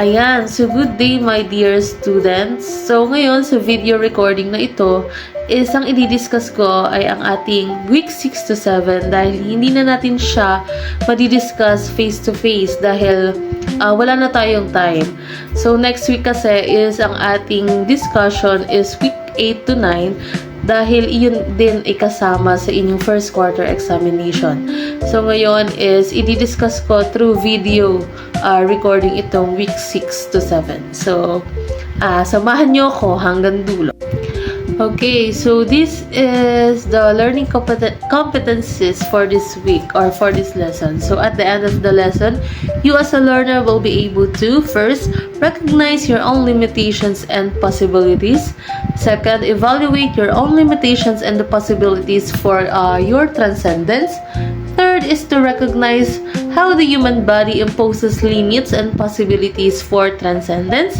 Ayan, so good day my dear students. So ngayon sa video recording na ito, is ang i-discuss ko ay ang ating week 6 to 7 dahil hindi na natin siya madidiscuss face to face dahil wala na tayong time. So next week kasi is ang ating discussion is week 8 to 9 dahil iyon din ay kasama sa inyong first quarter examination. So ngayon is i-discuss ko through video recording itong week 6 to 7. So samahan nyo ako hanggang dulo. Okay, so this is the learning competencies for this week or for this lesson. So at the end of the lesson, you as a learner will be able to first recognize your own limitations and possibilities. Second, evaluate your own limitations and the possibilities for your transcendence. Third is to recognize how the human body imposes limits and possibilities for transcendence.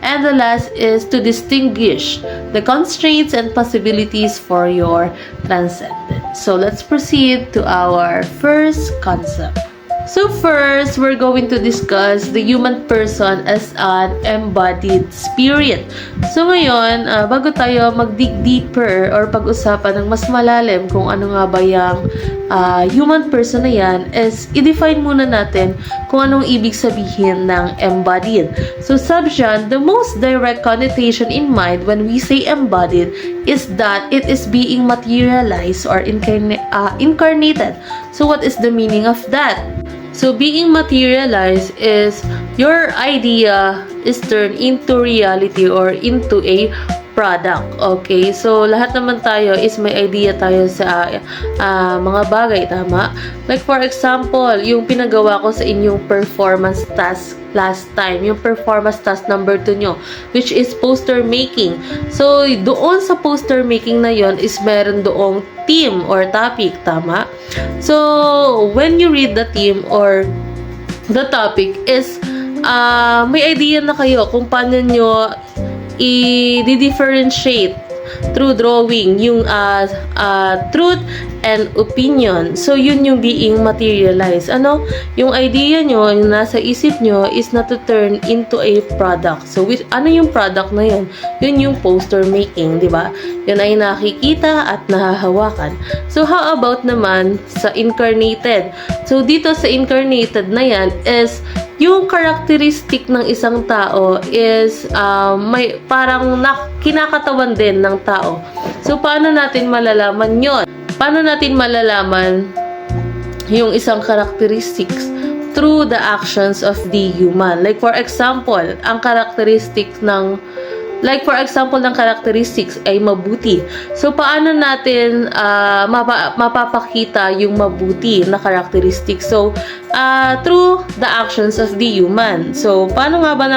And the last is to distinguish the constraints and possibilities for your transcendence. So let's proceed to our first concept. So first, we're going to discuss the human person as an embodied spirit. So ngayon, bago tayo mag-dig deeper or pag-usapan ng mas malalim kung ano nga ba yung human person na yan, is i-define muna natin kung anong ibig sabihin ng embodied. So subjan, the most direct connotation in mind when we say embodied is that it is being materialized or incarnated. So what is the meaning of that? So being materialized is your idea is turned into reality or into a product. Okay? So lahat naman tayo is may idea tayo sa mga bagay, tama? Like for example, yung pinagawa ko sa inyong performance task last time, yung performance task number 2 nyo, which is poster making. So, doon sa poster making na yon is meron doong theme or topic, tama? So, when you read the theme or the topic is, may idea na kayo kung paano nyo i-differentiate through drawing yung truth and opinion. So, yun yung being materialized. Ano? Yung idea nyo, yung nasa isip nyo is na to turn into a product. So, ano yung product na yun? Yun yung poster making, di ba? Yun ay nakikita at nahahawakan. So, how about naman sa incarnated? So, dito sa incarnated na yan is yung characteristic ng isang tao is may parang kinakatawan din ng tao. So, paano natin malalaman yon? Paano natin malalaman yung isang characteristics? Through the actions of the human. Like for example, ang characteristics ng characteristics ay mabuti. So, paano natin mapapakita yung mabuti na characteristics? So, through the actions of the human. So, paano nga ba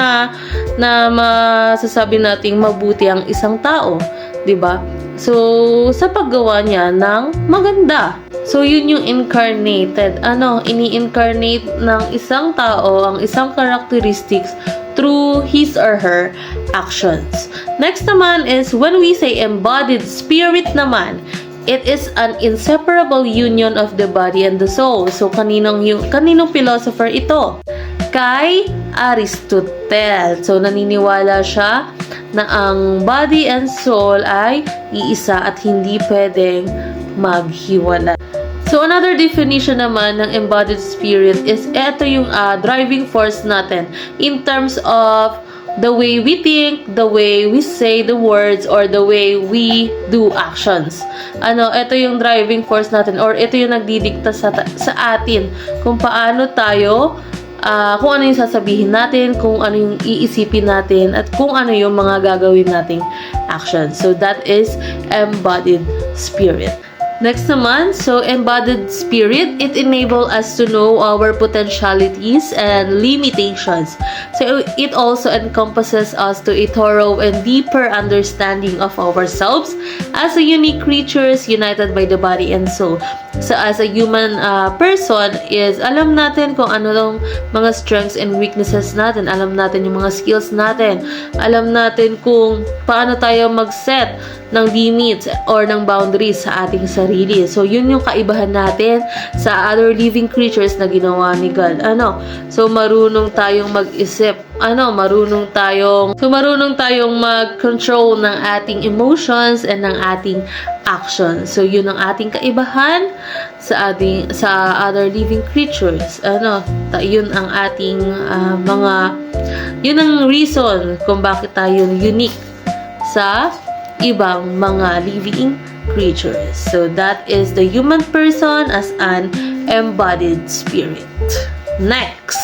na masasabi nating mabuti ang isang tao? 'Di ba? So, sa paggawa niya ng maganda. So, yun yung incarnated. Ini-incarnate ng isang tao ang isang characteristics through his or her actions. Next naman is when we say embodied spirit naman, it is an inseparable union of the body and the soul. So, kaninong philosopher ito? Kay Aristotle. So, naniniwala siya na ang body and soul ay iisa at hindi pwedeng maghiwalay. So, another definition naman ng embodied spirit is ito yung driving force natin in terms of the way we think, the way we say the words, or the way we do actions. Ito yung driving force natin or ito yung nagdidikta sa atin kung paano tayo kung ano yung sasabihin natin, kung ano yung iisipin natin, at kung ano yung mga gagawin nating actions. So, that is embodied spirit. Next naman, so embodied spirit, it enables us to know our potentialities and limitations. So it also encompasses us to a thorough and deeper understanding of ourselves as a unique creatures united by the body and soul. So as a human person is alam natin kung ano lang mga strengths and weaknesses natin, alam natin yung mga skills natin, alam natin kung paano tayo mag-set ng limits or ng boundaries sa ating sarili. sarili. So, yun yung kaibahan natin sa other living creatures na ginawa ni God. So, marunong tayong mag-isip. Marunong tayong mag-control ng ating emotions and ng ating actions. So, yun ang ating kaibahan sa other living creatures. Yun ang ating yun ang reason kung bakit tayo unique sa ibang mga living creatures. So, that is the human person as an embodied spirit. Next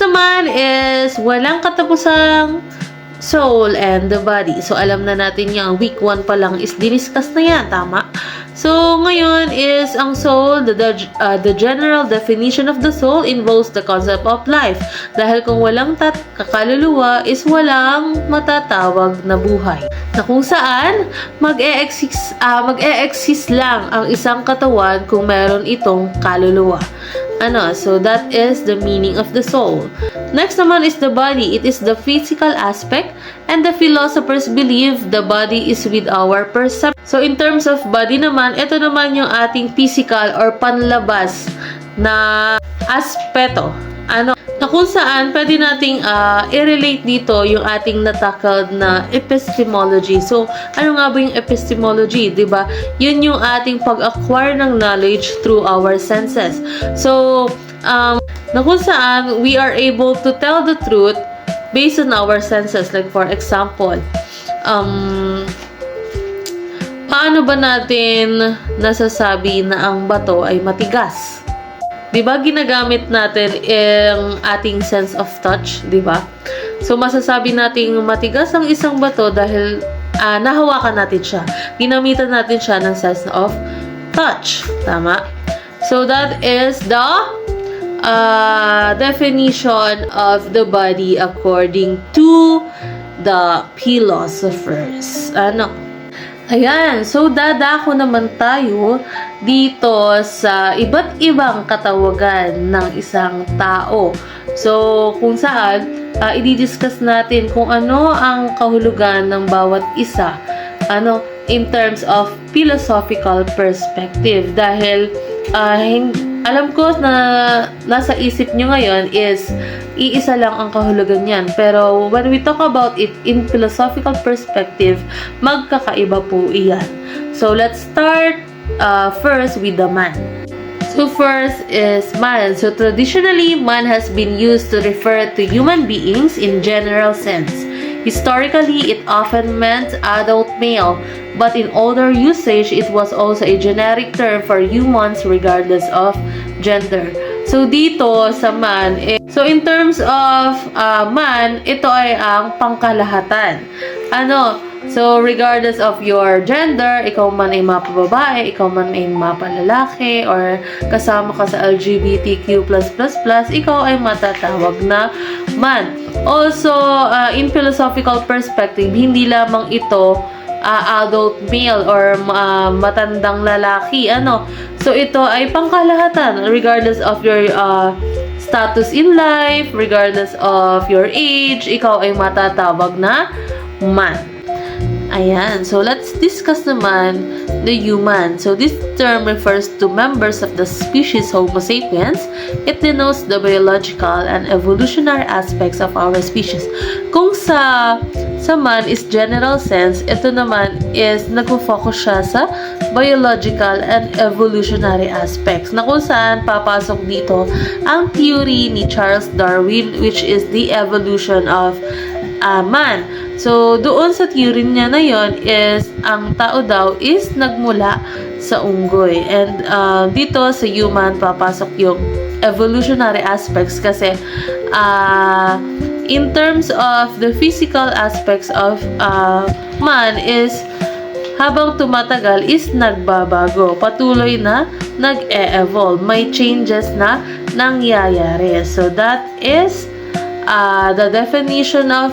naman is walang katapusang soul and the body. So, alam na natin yung week 1 pa lang is diniscuss na yan. Tama? So, ngayon is ang soul, the general definition of the soul involves the concept of life. Dahil kung walang kaluluwa is walang matatawag na buhay. Na kung saan, mag-e-exist lang ang isang katawan kung meron itong kaluluwa. So that is the meaning of the soul. Next naman is the body. It is the physical aspect, and the philosophers believe the body is with our perception. So in terms of body naman, ito naman yung ating physical or panlabas na aspeto. Na kung saan pwede nating i-relate dito yung ating natakal na epistemology. So, ano nga ba yung epistemology, diba? Yun yung ating pag-acquire ng knowledge through our senses. So, na kung saan we are able to tell the truth based on our senses. Like for example, paano ba natin nasasabi na ang bato ay matigas? Diba, ginagamit natin yung ating sense of touch, diba? So, masasabi nating matigas ang isang bato dahil nahawakan natin siya. Ginamitan natin siya ng sense of touch. Tama? So, that is the definition of the body according to the philosophers. Ayan, so dadako naman tayo dito sa iba't ibang katawagan ng isang tao. So, kung saan, i-discuss natin kung ano ang kahulugan ng bawat isa, in terms of philosophical perspective. Dahil, alam ko na nasa isip nyo ngayon is iisa lang ang kahulugan yan. Pero when we talk about it in philosophical perspective, magkakaiba po iyan. So let's start first with the man. So first is man. So traditionally, man has been used to refer to human beings in general sense. Historically, it often meant adult male, but in older usage, it was also a generic term for humans regardless of gender. So dito sa man, so in terms of man, ito ay ang pangkalahatan. So regardless of your gender, ikaw man ay mapababae, ikaw man ay mapalalaki, or kasama ka sa LGBTQ++, ikaw ay matatawag na man. Also, in philosophical perspective, hindi lamang ito adult male or matandang lalaki. So ito ay pangkalahatan regardless of your status in life, regardless of your age, ikaw ay matatawag na man. Ayan, so let's discuss naman the human. So this term refers to members of the species Homo sapiens. It denotes the biological and evolutionary aspects of our species. Kung sa man is general sense, ito naman is nagpo-focus siya sa biological and evolutionary aspects, na kung saan papasok dito ang theory ni Charles Darwin, which is the evolution of man. So, doon sa theory niya na yon is, ang tao daw is nagmula sa unggoy. And dito sa human, papasok yung evolutionary aspects kasi in terms of the physical aspects of man is, habang tumatagal is nagbabago. Patuloy na nag-e-evolve. May changes na nangyayari. So, that is the definition of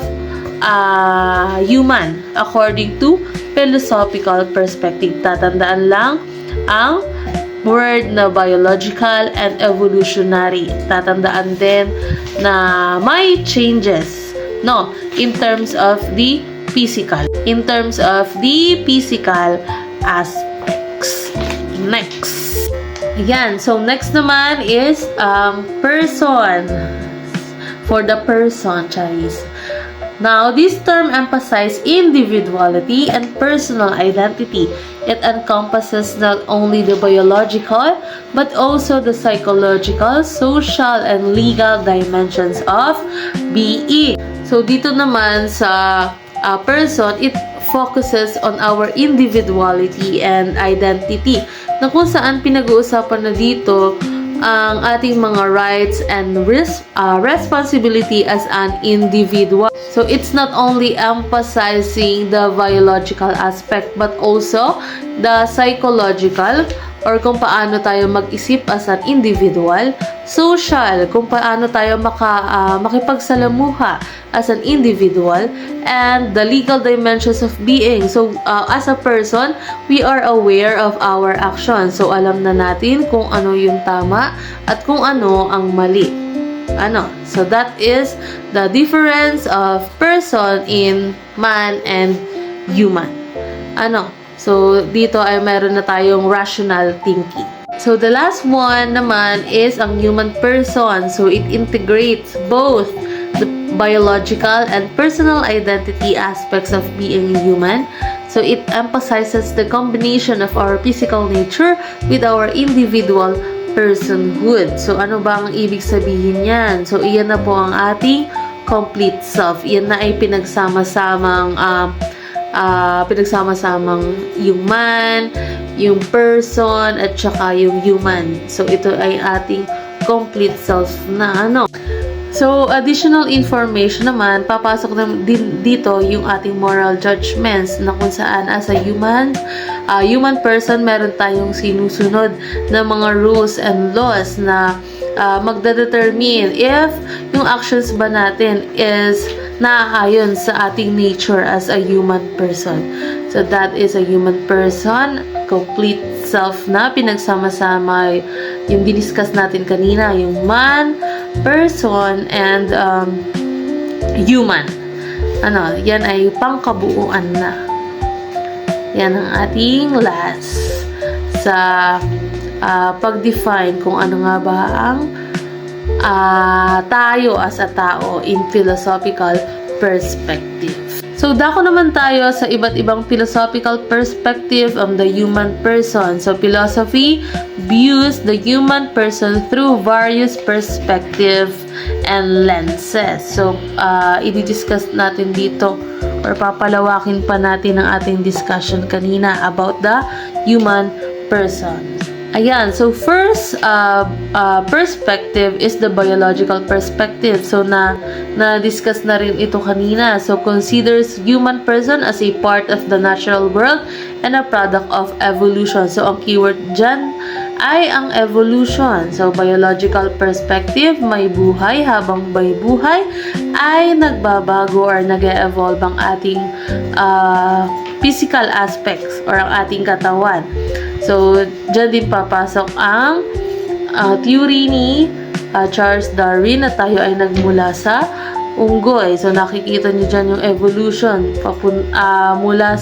human according to philosophical perspective. Tatandaan lang ang word na biological and evolutionary. Tatandaan din na may changes, in terms of the physical. In terms of the physical aspects. next. Ayan, so next naman is person. For the person, Charis. Now, this term emphasizes individuality and personal identity. It encompasses not only the biological, but also the psychological, social, and legal dimensions of being. So, dito naman sa person, it focuses on our individuality and identity. Na kung saan pinag-uusapan na dito ang ating mga rights and responsibility as an individual. So, it's not only emphasizing the biological aspect but also the psychological or kung paano tayo mag-isip as an individual, social, kung paano tayo makipagsalamuha as an individual, and the legal dimensions of being. So, as a person, we are aware of our actions. So, alam na natin kung ano yung tama at kung ano ang mali. So that is the difference of person in man and human. So, dito ay meron na tayong rational thinking. So, the last one naman is ang human person. So, it integrates both the biological and personal identity aspects of being human. So, it emphasizes the combination of our physical nature with our individual personhood. So, ano ba ang ibig sabihin yan? So, iyan na po ang ating complete self. Iyan na ay pinagsama-samang yung man, yung person, at saka yung human. So, ito ay ating complete self na So, additional information naman, papasok na din dito yung ating moral judgments na kung saan as a human person, meron tayong sinusunod na mga rules and laws na magdedetermine if yung actions ba natin is naaayon sa ating nature as a human person. So, that is a human person, complete self na pinagsama-sama yung diniscuss natin kanina, yung man, person, and human. Yan ay pangkabuuan na. Yan ang ating last sa pag-define kung ano nga ba ang tayo as a tao in philosophical perspective. So, dako naman tayo sa iba't ibang philosophical perspective of the human person. So, philosophy views the human person through various perspectives and lenses. So, i-discuss natin dito or papalawakin pa natin ang ating discussion kanina about the human person. Ayan, so first perspective is the biological perspective. So, na-discuss na rin ito kanina. So, considers human person as a part of the natural world and a product of evolution. So, ang keyword dyan ay ang evolution. So, biological perspective, may buhay. Habang may buhay, ay nagbabago or nag-evolve ang ating physical aspects or ang ating katawan. So, dyan din papasok ang theory ni Charles Darwin na tayo ay nagmula sa unggoy. So, nakikita niyo dyan yung evolution mula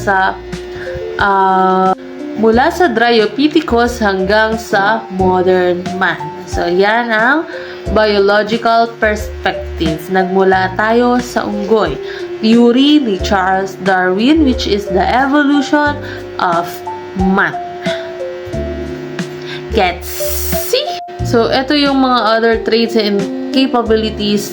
sa Dryopithecus hanggang sa modern man. So, yan ang biological perspective. Nagmula tayo sa unggoy. Theory ni Charles Darwin, which is the evolution of man. Gets? See? So, ito yung mga other traits and capabilities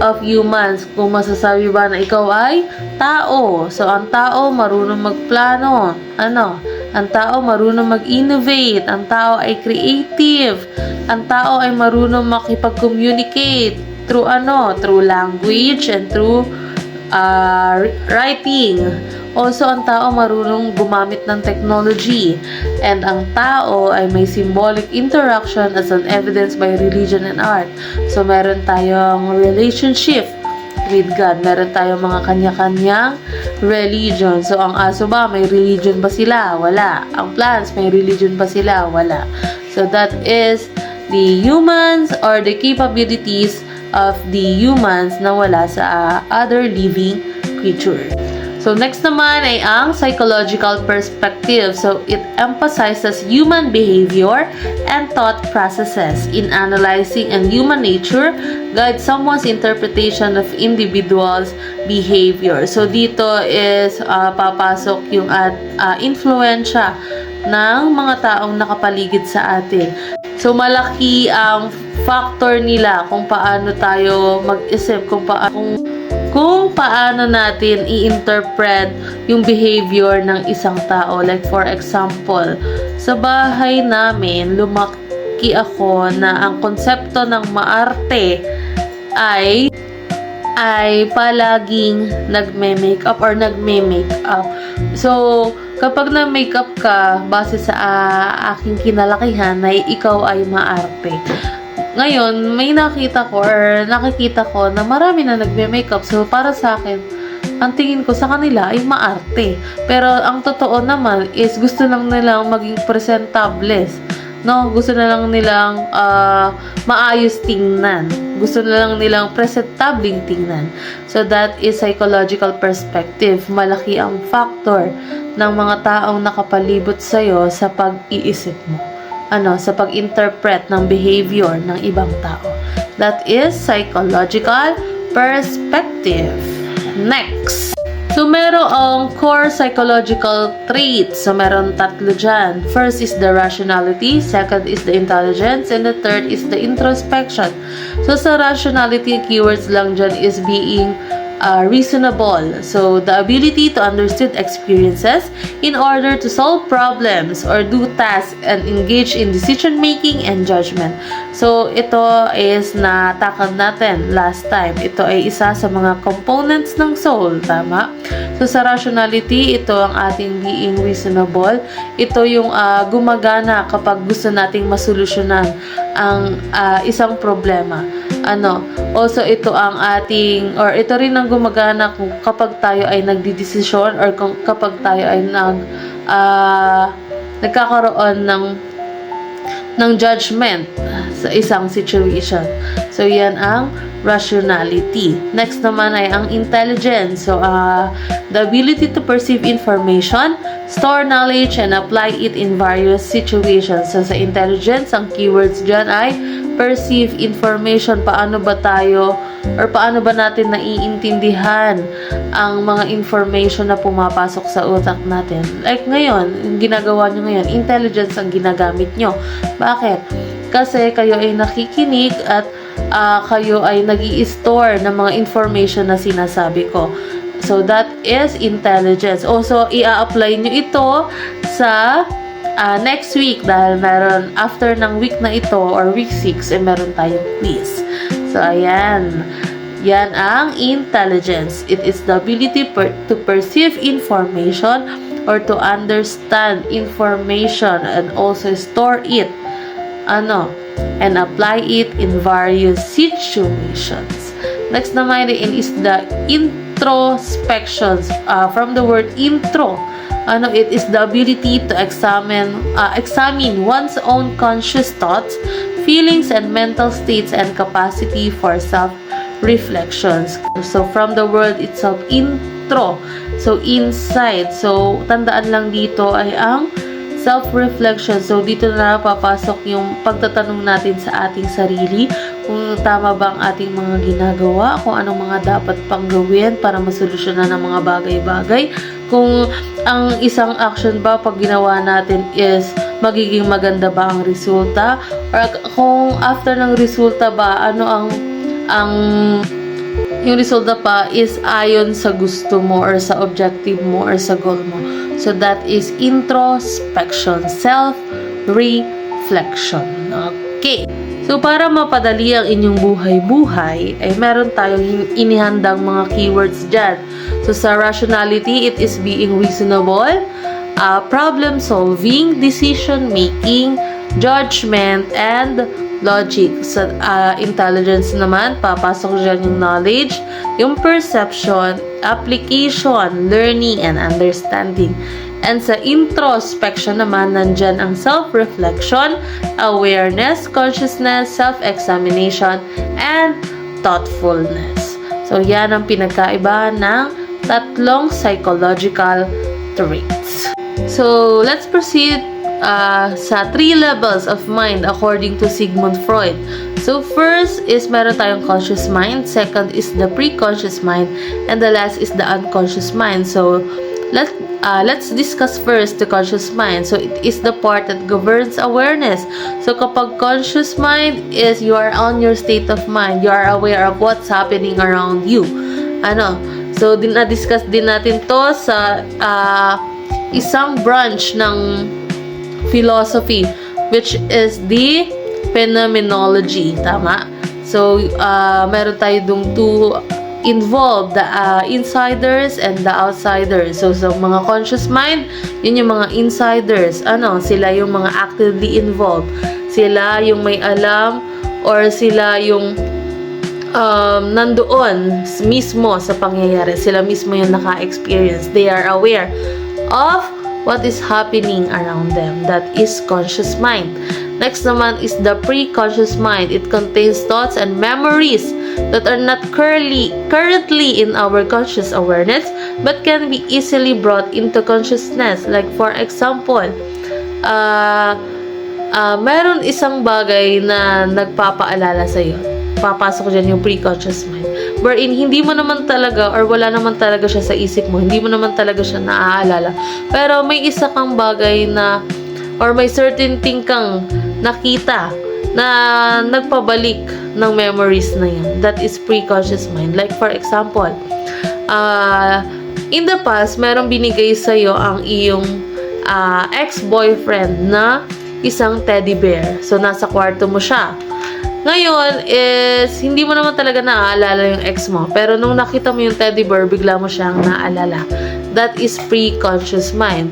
of humans. Kung masasabi ba na ikaw ay tao. So, ang tao marunong magplano. Ang tao marunong mag-innovate. Ang tao ay creative. Ang tao ay marunong makipag-communicate through through language and through writing. Also, ang tao marunong gumamit ng technology. And ang tao ay may symbolic interaction as an evidence by religion and art. So, meron tayong relationship with God. Meron tayong mga kanya-kanyang religion. So, ang aso ba, may religion ba sila? Wala. Ang plants, may religion ba sila? Wala. So, that is the humans or the capabilities of the humans na wala sa other living creature. So, next naman ay ang psychological perspective. So, it emphasizes human behavior and thought processes in analyzing and human nature, guide someone's interpretation of individual's behavior. So, dito is papasok yung influensya ng mga taong nakapaligid sa atin. So, malaki ang factor nila kung paano tayo mag-isip, kung paano natin i-interpret yung behavior ng isang tao. Like for example, sa bahay namin, lumaki ako na ang konsepto ng maarte ay palaging nagme-makeup or nagme-makeup. So, kapag na-makeup ka, base sa aking kinalakihan, na ikaw ay maarte. Ngayon, may nakikita ko na marami na nagme-makeup. So, para sa akin, ang tingin ko sa kanila ay maarte. Pero, ang totoo naman is gusto lang nilang maging presentables. No? Gusto na lang nilang maayos tingnan. Gusto na lang nilang presentableng tingnan. So, that is psychological perspective. Malaki ang factor ng mga taong nakapalibot sa'yo sa pag-iisip mo. Sa pag-interpret ng behavior ng ibang tao. That is psychological perspective. Next. So, merong core psychological traits. So, meron 3 dyan. First is the rationality, second is the intelligence, and the third is the introspection. So, sa rationality, keywords lang dyan is being reasonable. So, the ability to understand experiences in order to solve problems or do tasks and engage in decision-making and judgment. So, ito is natakal natin last time. Ito ay isa sa mga components ng soul. Tama? So, sa rationality, ito ang ating being reasonable. Ito yung gumagana kapag gusto nating masolusyonan ang isang problema. Also ito ang ito rin ang gumagana kung kapag tayo ay nagdidesisyon or kapag tayo ay nagkakaroon ng judgment sa isang situation. So, yan ang rationality. Next naman ay ang intelligence. So, the ability to perceive information, store knowledge, and apply it in various situations. So, sa intelligence, ang keywords dyan ay perceive information. Paano ba natin naiintindihan ang mga information na pumapasok sa utak natin? Like ngayon, yung ginagawa nyo ngayon, intelligence ang ginagamit nyo. Bakit? Kasi kayo ay nakikinig at kayo ay nag-i-store ng mga information na sinasabi ko. So, that is intelligence. Also, i-apply nyo ito sa next week dahil meron after ng week na ito or week 6 meron tayong quiz. So, ayan. Yan ang intelligence. It is the ability to perceive information or to understand information and also store it and apply it in various situations. Next naman is the introspections. From the word intro, it is the ability to examine one's own conscious thoughts, feelings, and mental states and capacity for self-reflections. So, from the word itself, intro. So, inside. So, tandaan lang dito ay ang self-reflection. So, dito na papasok yung pagtatanong natin sa ating sarili kung tama ba ang ating mga ginagawa, kung anong mga dapat pang gawin para masolusyonan ang mga bagay-bagay, kung ang isang action ba pag ginawa natin is magiging maganda ba ang resulta, or kung after ng resulta ba, yung resulta pa is ayon sa gusto mo or sa objective mo or sa goal mo. So, that is introspection, self-reflection. Okay. So, para mapadali ang inyong buhay-buhay, ay meron tayong inihandang mga keywords dyan. So, sa rationality, it is being reasonable, problem-solving, decision-making, judgment, and logic. Sa intelligence naman, papasok dyan yung knowledge, yung perception, application, learning, and understanding. And sa introspection naman, nandyan ang self-reflection, awareness, consciousness, self-examination, and thoughtfulness. So, yan ang pinagkaiba ng tatlong psychological traits. So, let's proceed sa 3 levels of mind according to Sigmund Freud. So, first is meron tayong conscious mind, second is the pre-conscious mind, and the last is the unconscious mind. So, let's discuss first the conscious mind. So, it is the part that governs awareness. So, kapag conscious mind is you are on your state of mind, you are aware of what's happening around you. So, na-discuss din natin to sa isang branch ng philosophy, which is the phenomenology. Tama? So, meron tayo dung two involved, the insiders and the outsiders. So, sa mga conscious mind, yun yung mga insiders. Sila yung mga actively involved. Sila yung may alam or sila yung nandoon mismo sa pangyayari. Sila mismo yung naka-experience. They are aware of what is happening around them. That is conscious mind. Next naman is the pre-conscious mind. It contains thoughts and memories that are not currently in our conscious awareness but can be easily brought into consciousness. Like for example, meron isang bagay na nagpapaalala sa'yo. Papasok dyan yung pre-conscious mind. Wherein, hindi mo naman talaga or wala naman talaga siya sa isip mo. Hindi mo naman talaga siya naaalala. Pero may isa kang bagay na or may certain thing kang nakita na nagpabalik ng memories na yan. That is pre-conscious mind. Like for example, in the past, merong binigay sa'yo ang iyong ex-boyfriend na isang teddy bear. So, nasa kwarto mo siya. Ngayon is, hindi mo naman talaga naaalala yung ex mo. Pero nung nakita mo yung teddy bear, bigla mo siyang naaalala. That is pre-conscious mind.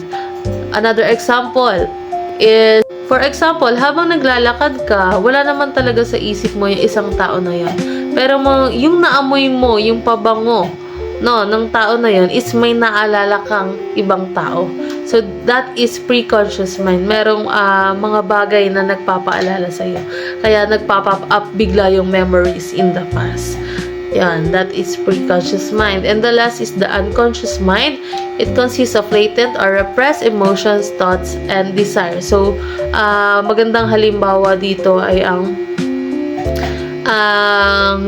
Another example is, for example, habang naglalakad ka, wala naman talaga sa isip mo yung isang tao na yun. Pero yung naamoy mo, yung pabango, ng tao na yun, is may naalala kang ibang tao. So, that is pre-conscious mind. Merong mga bagay na nagpapaalala sa'yo. Kaya nagpapop up bigla yung memories in the past. Yan, that is pre-conscious mind. And the last is the unconscious mind. It consists of latent or repressed emotions, thoughts, and desires. So, magandang halimbawa dito ay ang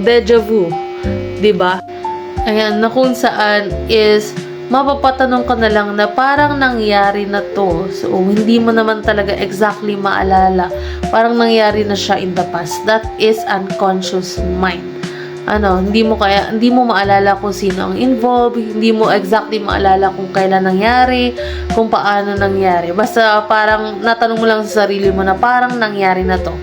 deja vu. Diba? Ayan, na kung saan is mapapatanong ka na lang na parang nangyari na to. So, hindi mo naman talaga exactly maalala. Parang nangyari na siya in the past. That is unconscious mind. Hindi mo maalala kung sino ang involved, hindi mo exactly maalala kung kailan nangyari, kung paano nangyari. Basta parang natanong mo lang sa sarili mo na parang nangyari na to.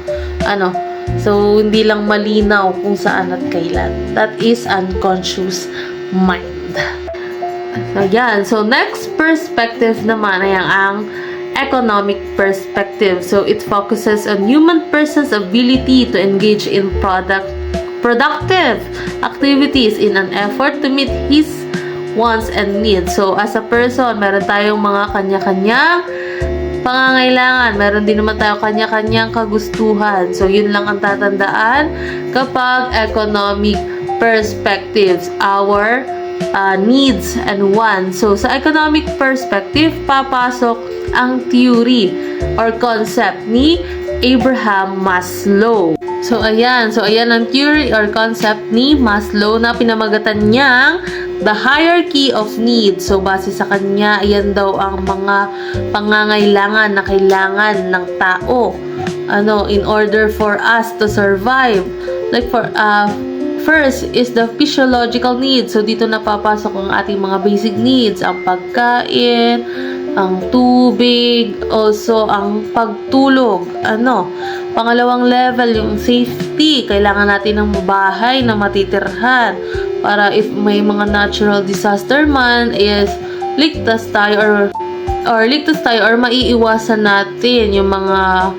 So, hindi lang malinaw kung saan at kailan. That is unconscious mind. Ayan. So, next perspective naman ay ang economic perspective. So, it focuses on human person's ability to engage in productive activities in an effort to meet his wants and needs. So, as a person, meron tayong mga kanya-kanyang pangangailangan. Meron din naman tayo kanya-kanyang kagustuhan. So, yun lang ang tatandaan kapag economic perspectives. Our needs and wants. So, sa economic perspective, papasok ang theory or concept ni Abraham Maslow. So, ayan ang theory or concept ni Maslow na pinamagatan niyang the hierarchy of needs. So, base sa kanya, ayan daw ang mga pangangailangan na kailangan ng tao. In order for us to survive. Like first is the physiological needs. So, dito napapasok ang ating mga basic needs. Ang pagkain, ang tubig, also ang pagtulog. Pangalawang level, yung safety. Kailangan natin ng bahay na matitirhan. Para if may mga natural disaster man, is ligtas tayo or maiiwasan natin yung mga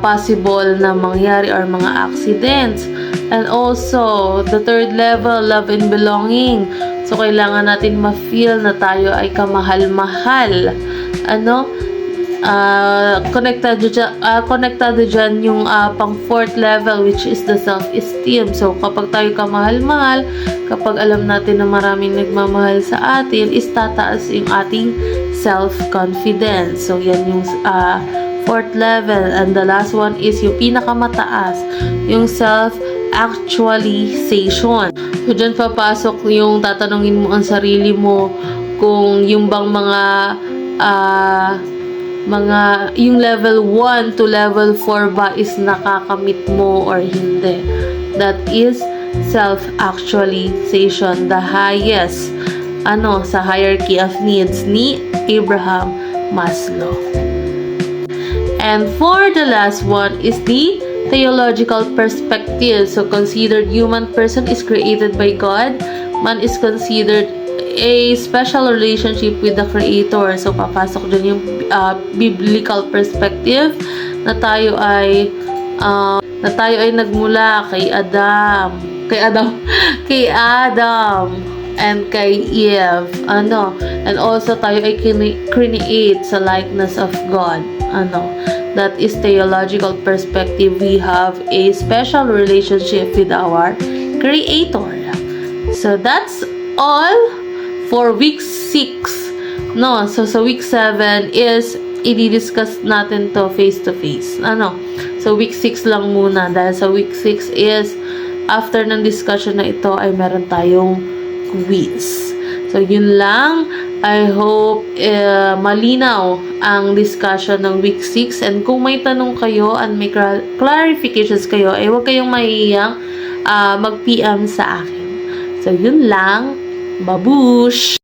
possible na mangyari or mga accidents. And also, the third level, love and belonging. So, kailangan natin ma-feel na tayo ay kamahal-mahal. konektado dyan yung pang fourth level, which is the self-esteem. So, kapag tayo kamahal-mahal, kapag alam natin na maraming nagmamahal sa atin, is tataas yung ating self-confidence. So, yan yung fourth level. And the last one is yung pinakamataas, yung self-actualization. So, dyan papasok yung tatanungin mo ang sarili mo kung yung bang yung level 1 to level 4 ba is nakakamit mo or hindi. That is self-actualization, the highest sa hierarchy of needs ni Abraham Maslow. And for the last one is the theological perspective. So, considered human person is created by God. Man is considered a special relationship with the Creator. So, papasok dyan yung biblical perspective na tayo ay nagmula kay Adam and kay Eve, and also tayo ay create sa likeness of God. That is theological perspective. We have a special relationship with our Creator. So, that's all for week 6. So sa week 7 is i-discuss natin to face to face. So week 6 lang muna, dahil sa week 6 is after ng discussion na ito ay meron tayong quiz. So yun lang. I hope malinaw ang discussion ng week 6, and kung may tanong kayo and may clarifications kayo, ay huwag kayong mahihiyang mag-PM sa akin. So yun lang. Babush!